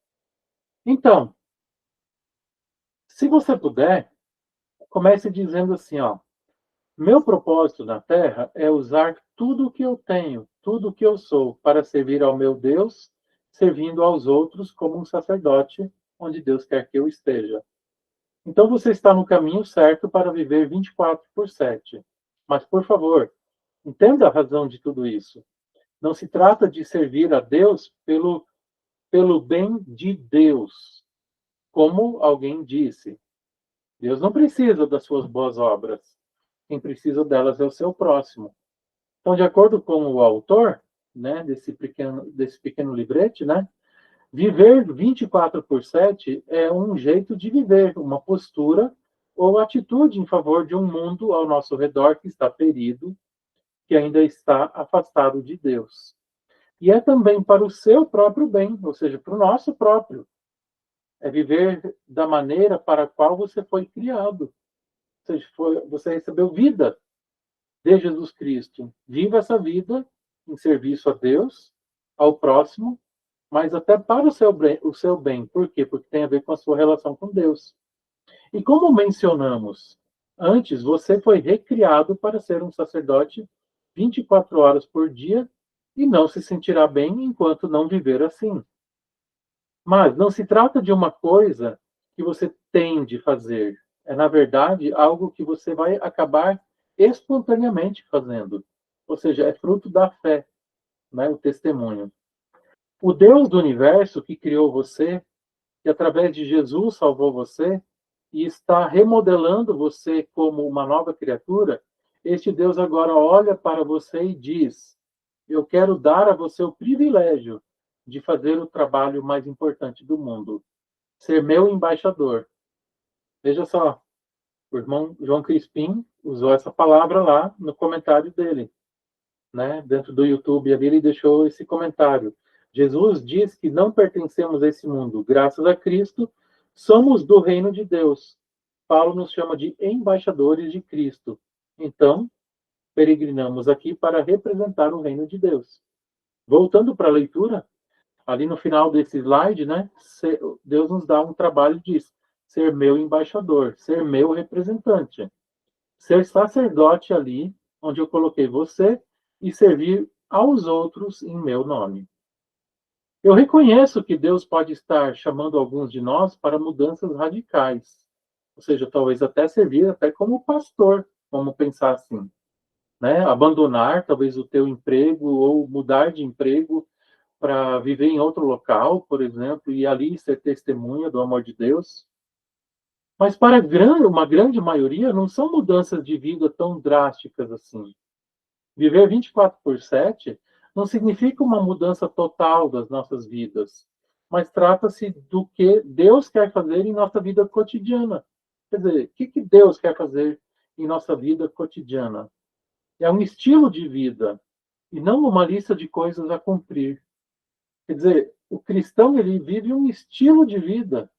Então, se você puder, comece dizendo assim, ó. Meu propósito na Terra é usar tudo o que eu tenho, tudo o que eu sou, para servir ao meu Deus, servindo aos outros como um sacerdote, onde Deus quer que eu esteja. Então você está no caminho certo para viver 24/7. Mas, por favor, entenda a razão de tudo isso. Não se trata de servir a Deus pelo bem de Deus. Como alguém disse, Deus não precisa das suas boas obras. Quem precisa delas é o seu próximo. Então, de acordo com o autor, né, desse pequeno librete, né, viver 24/7 é um jeito de viver, uma postura ou atitude em favor de um mundo ao nosso redor que está ferido, que ainda está afastado de Deus. E é também para o seu próprio bem, ou seja, para o nosso próprio. É viver da maneira para a qual você foi criado. Ou seja, você recebeu vida de Jesus Cristo. Viva essa vida em serviço a Deus, ao próximo, mas até para o seu bem. Por quê? Porque tem a ver com a sua relação com Deus. E como mencionamos antes, você foi recriado para ser um sacerdote 24 horas por dia e não se sentirá bem enquanto não viver assim. Mas não se trata de uma coisa que você tem de fazer. É, na verdade, algo que você vai acabar espontaneamente fazendo. Ou seja, é fruto da fé, né, o testemunho. O Deus do universo que criou você, que através de Jesus salvou você e está remodelando você como uma nova criatura, este Deus agora olha para você e diz: eu quero dar a você o privilégio de fazer o trabalho mais importante do mundo, ser meu embaixador. Veja só, o irmão João Crispim usou essa palavra lá no comentário dele, né? Dentro do YouTube, ele deixou esse comentário. Jesus diz que não pertencemos a esse mundo. Graças a Cristo, somos do reino de Deus. Paulo nos chama de embaixadores de Cristo. Então, peregrinamos aqui para representar o reino de Deus. Voltando para a leitura, ali no final desse slide, né? Deus nos dá um trabalho de ser meu embaixador, ser meu representante, ser sacerdote ali, onde eu coloquei você, e servir aos outros em meu nome. Eu reconheço que Deus pode estar chamando alguns de nós para mudanças radicais, ou seja, talvez até servir até como pastor, vamos pensar assim, né? Abandonar talvez o teu emprego ou mudar de emprego para viver em outro local, por exemplo, e ali ser testemunha do amor de Deus. Mas para uma grande maioria não são mudanças de vida tão drásticas assim. Viver 24/7 não significa uma mudança total das nossas vidas, mas trata-se do que Deus quer fazer em nossa vida cotidiana. Quer dizer, o que Deus quer fazer em nossa vida cotidiana? É um estilo de vida e não uma lista de coisas a cumprir. Quer dizer, o cristão ele vive um estilo de vida.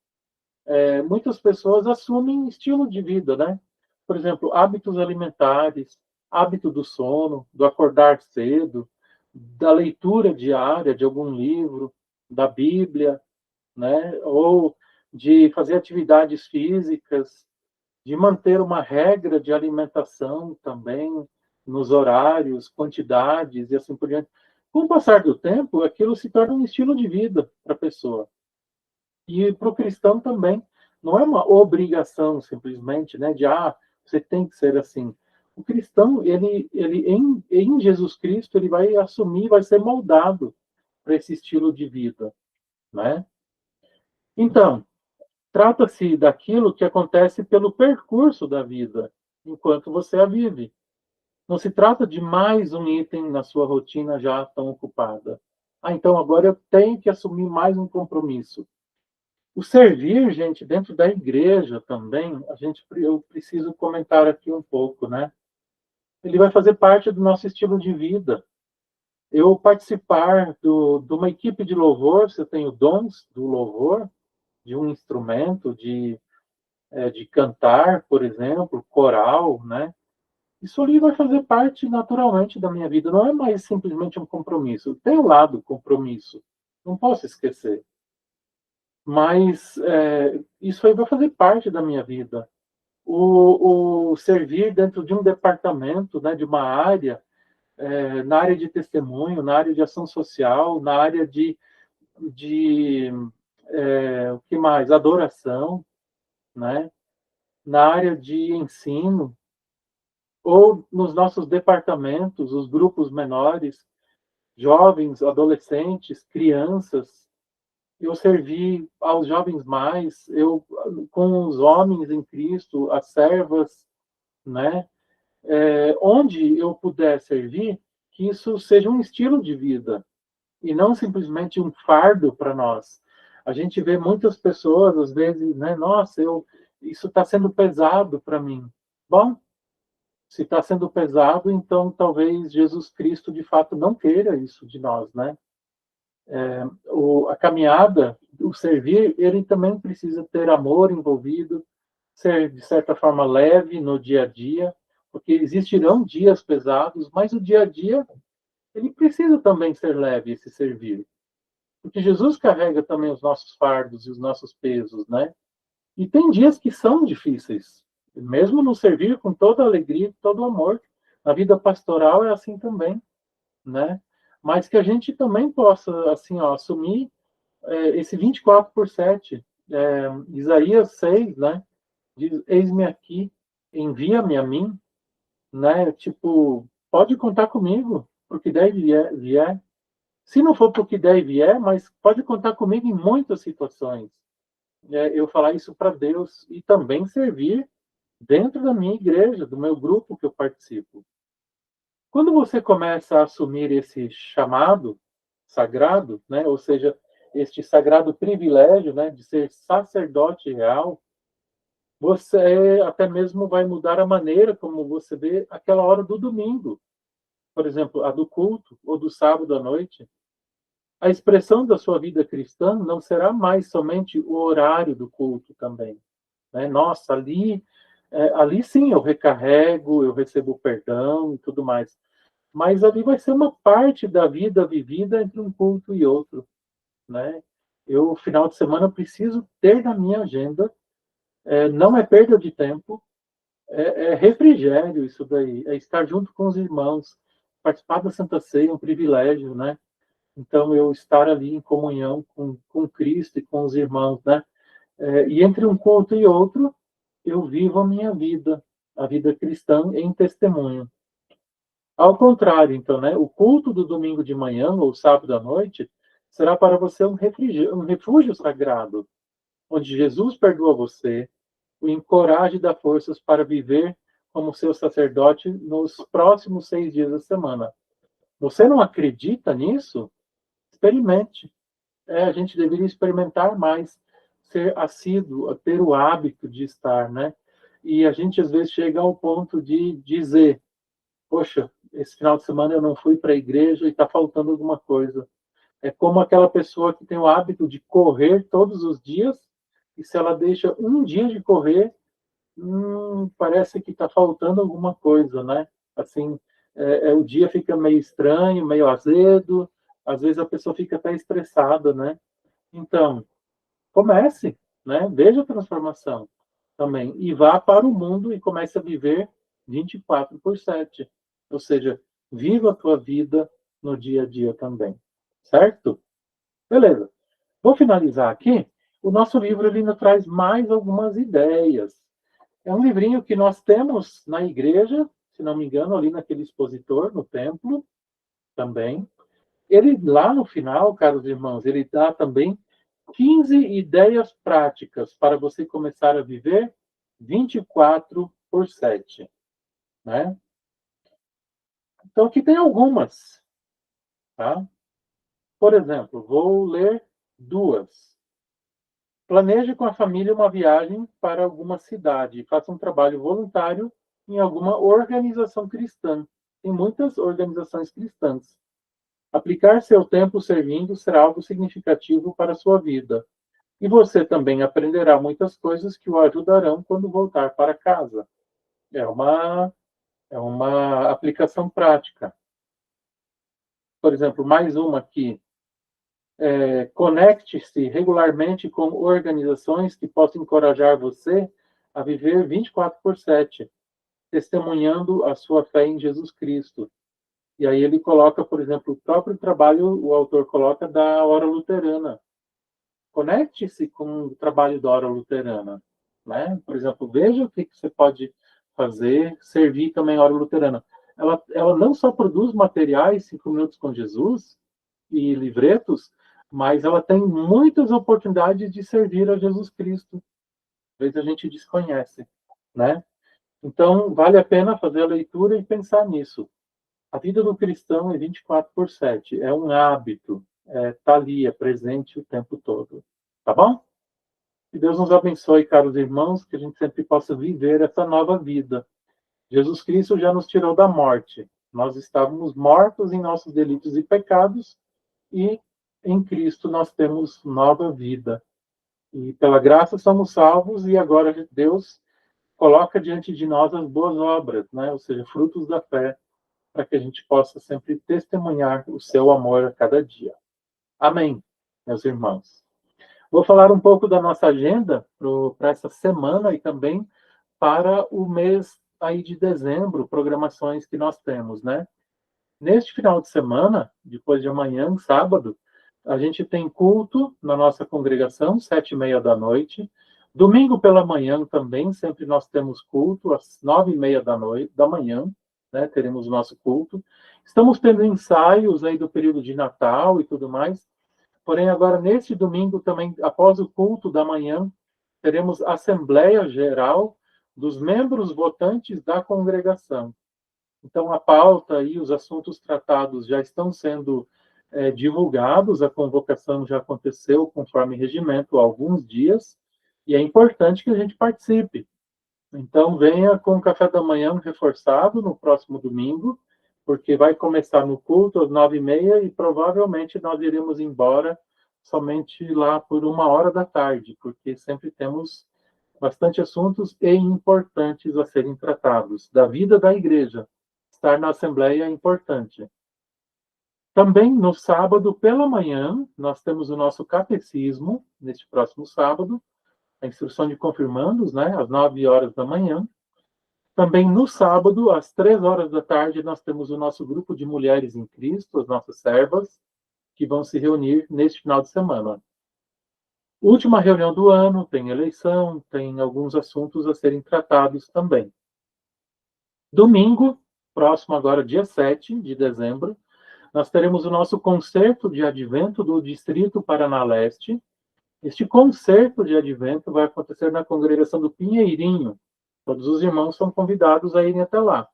Muitas pessoas assumem estilo de vida, né? Por exemplo, hábitos alimentares, hábito do sono, do acordar cedo, da leitura diária de algum livro, da Bíblia, né? Ou de fazer atividades físicas, de manter uma regra de alimentação também, nos horários, quantidades e assim por diante. Com o passar do tempo, aquilo se torna um estilo de vida para a pessoa. E para o cristão também. Não é uma obrigação, simplesmente, né, de, você tem que ser assim. O cristão, ele em Jesus Cristo, ele vai assumir, vai ser moldado para esse estilo de vida, né? Então, trata-se daquilo que acontece pelo percurso da vida, enquanto você a vive. Não se trata de mais um item na sua rotina já tão ocupada. Então agora eu tenho que assumir mais um compromisso. O servir, gente, dentro da igreja também, eu preciso comentar aqui um pouco, né? Ele vai fazer parte do nosso estilo de vida. Eu participar de uma equipe de louvor, se eu tenho dons do louvor, de um instrumento, de cantar, por exemplo, coral, né? Isso ali vai fazer parte naturalmente da minha vida. Não é mais simplesmente um compromisso. Tem um lado compromisso. Não posso esquecer. Mas isso aí vai fazer parte da minha vida. O servir dentro de um departamento, né, de uma área, na área de testemunho, na área de ação social, na área de o que mais? Adoração, né? Na área de ensino, ou nos nossos departamentos, os grupos menores, jovens, adolescentes, crianças. Eu servi aos jovens mais, eu com os homens em Cristo, as servas, né? Onde eu puder servir, que isso seja um estilo de vida e não simplesmente um fardo para nós. A gente vê muitas pessoas às vezes, né? Nossa, isso está sendo pesado para mim. Bom, se está sendo pesado, então talvez Jesus Cristo de fato não queira isso de nós, né? A caminhada, o servir, ele também precisa ter amor envolvido, ser de certa forma leve no dia a dia, porque existirão dias pesados, mas o dia a dia ele precisa também ser leve, esse servir, porque Jesus carrega também os nossos fardos e os nossos pesos, né? E tem dias que são difíceis, mesmo no servir com toda a alegria, todo o amor. A vida pastoral é assim também, né? Mas que a gente também possa, assim, assumir esse 24/7. Isaías 6, né? Diz, eis-me aqui, envia-me a mim. né? Tipo, pode contar comigo, porque der e vier. Se não for porque der e vier, mas pode contar comigo em muitas situações. Eu falar isso para Deus e também servir dentro da minha igreja, do meu grupo que eu participo. Quando você começa a assumir esse chamado sagrado, né, ou seja, este sagrado privilégio, né, de ser sacerdote real, você até mesmo vai mudar a maneira como você vê aquela hora do domingo, por exemplo, a do culto ou do sábado à noite. A expressão da sua vida cristã não será mais somente o horário do culto também, né? Nossa, ali sim eu recarrego, eu recebo perdão e tudo mais. Mas ali vai ser uma parte da vida vivida entre um culto e outro, né? Eu, final de semana, preciso ter na minha agenda, não é perda de tempo, é refrigério isso daí, é estar junto com os irmãos, participar da Santa Ceia é um privilégio, né? Então, eu estar ali em comunhão com Cristo e com os irmãos, né? E entre um culto e outro, eu vivo a vida cristã em testemunho. Ao contrário, então, né? O culto do domingo de manhã ou sábado à noite será para você um refúgio sagrado, onde Jesus perdoa você, o encoraje e dá forças para viver como seu sacerdote nos próximos 6 dias da semana. Você não acredita nisso? Experimente. A gente deveria experimentar mais, ser assíduo, ter o hábito de estar, né? E a gente às vezes chega ao ponto de dizer, poxa, esse final de semana eu não fui para a igreja e está faltando alguma coisa. É como aquela pessoa que tem o hábito de correr todos os dias e se ela deixa um dia de correr, parece que está faltando alguma coisa, né? Assim, o dia fica meio estranho, meio azedo, às vezes a pessoa fica até estressada, né? Então, comece, né? Veja a transformação também. E vá para o mundo e comece a viver 24/7. Ou seja, viva a tua vida no dia a dia também. Certo? Beleza. Vou finalizar aqui. O nosso livro ele ainda traz mais algumas ideias. É um livrinho que nós temos na igreja, se não me engano, ali naquele expositor, no templo, também. Ele, lá no final, caros irmãos, ele dá também 15 ideias práticas para você começar a viver 24/7, né? Então, aqui tem algumas, tá? Por exemplo, vou ler duas. Planeje com a família uma viagem para alguma cidade e faça um trabalho voluntário em alguma organização cristã. Tem muitas organizações cristãs. Aplicar seu tempo servindo será algo significativo para a sua vida. E você também aprenderá muitas coisas que o ajudarão quando voltar para casa. É uma, é uma aplicação prática. Por exemplo, mais uma aqui. Conecte-se regularmente com organizações que possam encorajar você a viver 24/7, testemunhando a sua fé em Jesus Cristo. E aí ele coloca, por exemplo, o próprio trabalho, o autor coloca da Hora Luterana. Conecte-se com o trabalho da Hora Luterana, né? Por exemplo, veja o que você pode fazer, servir também a Hora Luterana. Ela não só produz materiais, 5 minutos com Jesus e livretos, mas ela tem muitas oportunidades de servir a Jesus Cristo. Às vezes a gente desconhece, né? Então, vale a pena fazer a leitura e pensar nisso. A vida do cristão é 24/7, é um hábito, tá ali, é presente o tempo todo. Tá bom? Que Deus nos abençoe, caros irmãos, que a gente sempre possa viver essa nova vida. Jesus Cristo já nos tirou da morte. Nós estávamos mortos em nossos delitos e pecados, e em Cristo nós temos nova vida. E pela graça somos salvos, e agora Deus coloca diante de nós as boas obras, né? Ou seja, frutos da fé, para que a gente possa sempre testemunhar o seu amor a cada dia. Amém, meus irmãos. Vou falar um pouco da nossa agenda para essa semana e também para o mês aí de dezembro, programações que nós temos, né? Neste final de semana, depois de amanhã, sábado, a gente tem culto na nossa congregação, 7h30 da noite. Domingo pela manhã também, sempre nós temos culto, às 9h30 da manhã, né, teremos o nosso culto. Estamos tendo ensaios aí do período de Natal e tudo mais, porém agora neste domingo também, após o culto da manhã, teremos Assembleia Geral dos membros votantes da congregação. Então, a pauta e os assuntos tratados já estão sendo divulgados, a convocação já aconteceu conforme regimento há alguns dias, e é importante que a gente participe. Então, venha com o café da manhã reforçado no próximo domingo, porque vai começar no culto às 9h30 e provavelmente nós iremos embora somente lá por 1h da tarde, porque sempre temos bastante assuntos e importantes a serem tratados da vida da igreja. Estar na Assembleia é importante. Também no sábado, pela manhã, nós temos o nosso catecismo, neste próximo sábado, a instrução de confirmandos, né, às 9h da manhã. Também no sábado, às 3h da tarde, nós temos o nosso grupo de mulheres em Cristo, as nossas servas, que vão se reunir neste final de semana. Última reunião do ano, tem eleição, tem alguns assuntos a serem tratados também. Domingo, próximo agora, dia 7 de dezembro, nós teremos o nosso concerto de advento do Distrito Paraná Leste. Este concerto de advento vai acontecer na congregação do Pinheirinho. Todos os irmãos são convidados a irem até lá.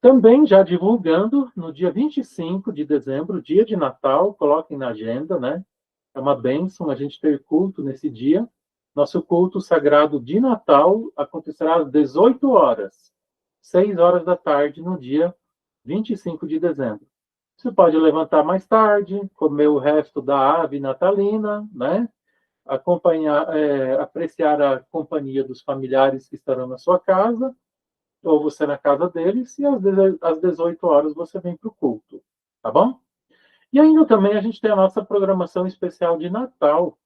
Também já divulgando, no dia 25 de dezembro, dia de Natal, coloquem na agenda, né? É uma bênção a gente ter culto nesse dia. Nosso culto sagrado de Natal acontecerá às 18h, 6h da tarde, no dia 25 de dezembro. Você pode levantar mais tarde, comer o resto da ave natalina, né? Acompanhar, apreciar a companhia dos familiares que estarão na sua casa, ou você na casa deles, e às 18h você vem para o culto, tá bom? E ainda também a gente tem a nossa programação especial de Natal,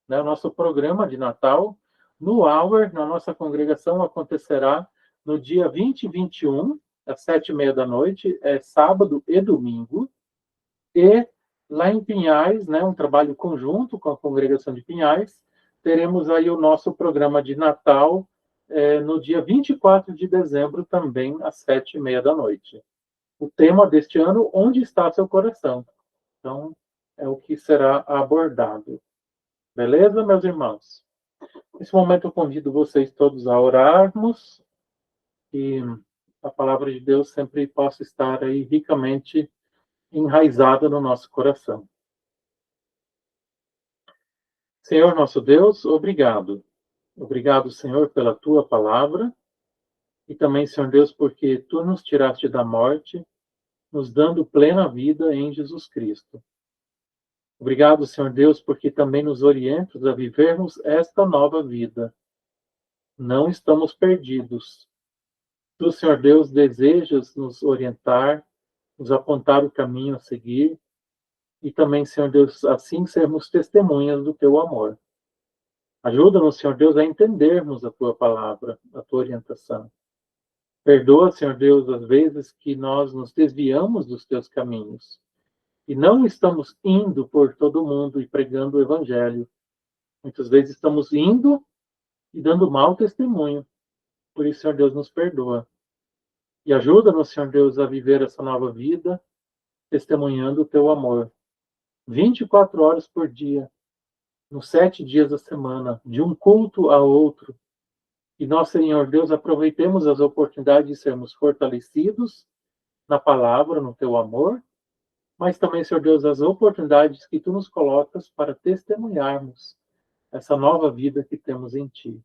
né? O nosso programa de Natal no Hour, na nossa congregação, acontecerá no dia 20 e 21, às 7h30 da noite, sábado e domingo. E lá em Pinhais, né, um trabalho conjunto com a congregação de Pinhais, teremos aí o nosso programa de Natal no dia 24 de dezembro, também às 7h30 da noite. O tema deste ano, Onde está seu coração? Então, é o que será abordado. Beleza, meus irmãos? Nesse momento eu convido vocês todos a orarmos e a palavra de Deus sempre possa estar aí ricamente enraizada no nosso coração. Senhor nosso Deus, obrigado. Obrigado, Senhor, pela tua palavra e também, Senhor Deus, porque tu nos tiraste da morte, nos dando plena vida em Jesus Cristo. Obrigado, Senhor Deus, porque também nos orientas a vivermos esta nova vida. Não estamos perdidos. Tu, Senhor Deus, desejas nos orientar, nos apontar o caminho a seguir e também, Senhor Deus, assim sermos testemunhas do teu amor. Ajuda-nos, Senhor Deus, a entendermos a tua palavra, a tua orientação. Perdoa, Senhor Deus, as vezes que nós nos desviamos dos teus caminhos e não estamos indo por todo mundo e pregando o evangelho. Muitas vezes estamos indo e dando mau testemunho. Por isso, Senhor Deus, nos perdoa. E ajuda-nos, Senhor Deus, a viver essa nova vida, testemunhando o teu amor. 24 horas por dia, nos 7 dias da semana, de um culto a outro. E nós, Senhor Deus, aproveitemos as oportunidades de sermos fortalecidos na palavra, no teu amor, mas também, Senhor Deus, as oportunidades que tu nos colocas para testemunharmos essa nova vida que temos em ti.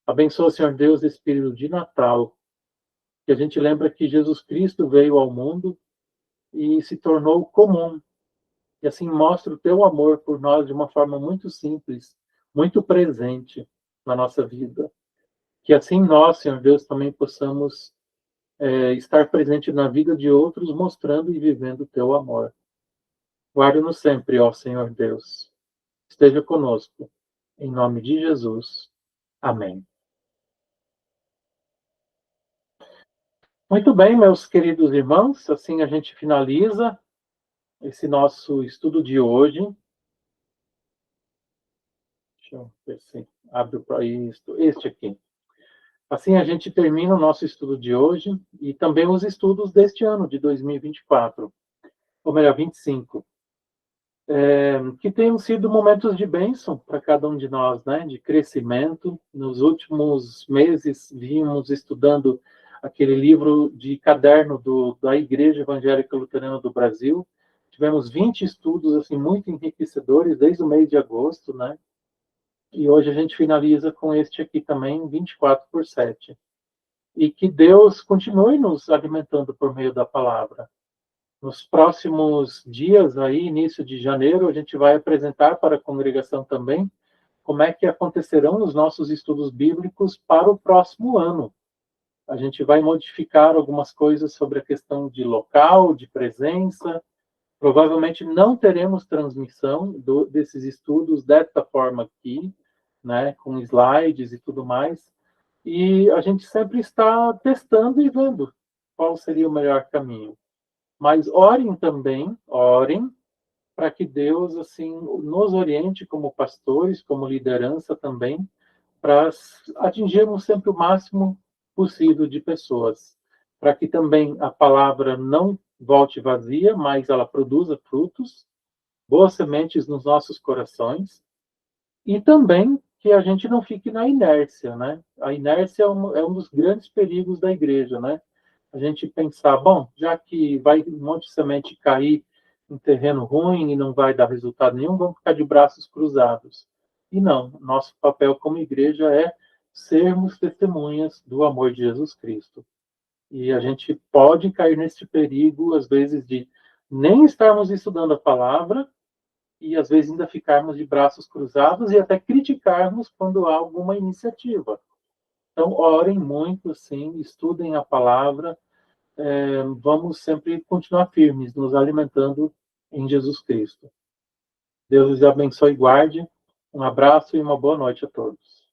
Abençoa, Senhor Deus, esse período de Natal, que a gente lembra que Jesus Cristo veio ao mundo e se tornou comum. E assim mostra o teu amor por nós de uma forma muito simples, muito presente na nossa vida. Que assim nós, Senhor Deus, também possamos estar presente na vida de outros, mostrando e vivendo o teu amor. Guarda-nos sempre, ó Senhor Deus. Esteja conosco. Em nome de Jesus. Amém. Muito bem, meus queridos irmãos, assim a gente finaliza esse nosso estudo de hoje. eu ver se abre para isto, este aqui. Assim, a gente termina o nosso estudo de hoje e também os estudos deste ano, de 2024, ou melhor, 25, que tenham sido momentos de bênção para cada um de nós, né? De crescimento. Nos últimos meses, vimos estudando aquele livro de caderno da Igreja Evangélica Luterana do Brasil. Tivemos 20 estudos assim muito enriquecedores desde o mês de agosto, né? E hoje a gente finaliza com este aqui também, 24/7. E que Deus continue nos alimentando por meio da palavra. Nos próximos dias, aí, início de janeiro, a gente vai apresentar para a congregação também como é que acontecerão os nossos estudos bíblicos para o próximo ano. A gente vai modificar algumas coisas sobre a questão de local, de presença. Provavelmente não teremos transmissão desses estudos dessa forma aqui, né, com slides e tudo mais. E a gente sempre está testando e vendo qual seria o melhor caminho. Mas orem também, orem, para que Deus assim nos oriente como pastores, como liderança também, para atingirmos sempre o máximo possível de pessoas, para que também a palavra não volte vazia, mas ela produza frutos, boas sementes nos nossos corações, e também que a gente não fique na inércia, né? A inércia é um dos grandes perigos da igreja, né? A gente pensar, bom, já que vai um monte de semente cair em terreno ruim e não vai dar resultado nenhum, vamos ficar de braços cruzados. E não, nosso papel como igreja é sermos testemunhas do amor de Jesus Cristo. E a gente pode cair nesse perigo, às vezes, de nem estarmos estudando a palavra e, às vezes, ainda ficarmos de braços cruzados e até criticarmos quando há alguma iniciativa. Então, orem muito, sim, estudem a palavra, vamos sempre continuar firmes, nos alimentando em Jesus Cristo. Deus os abençoe e guarde. Um abraço e uma boa noite a todos.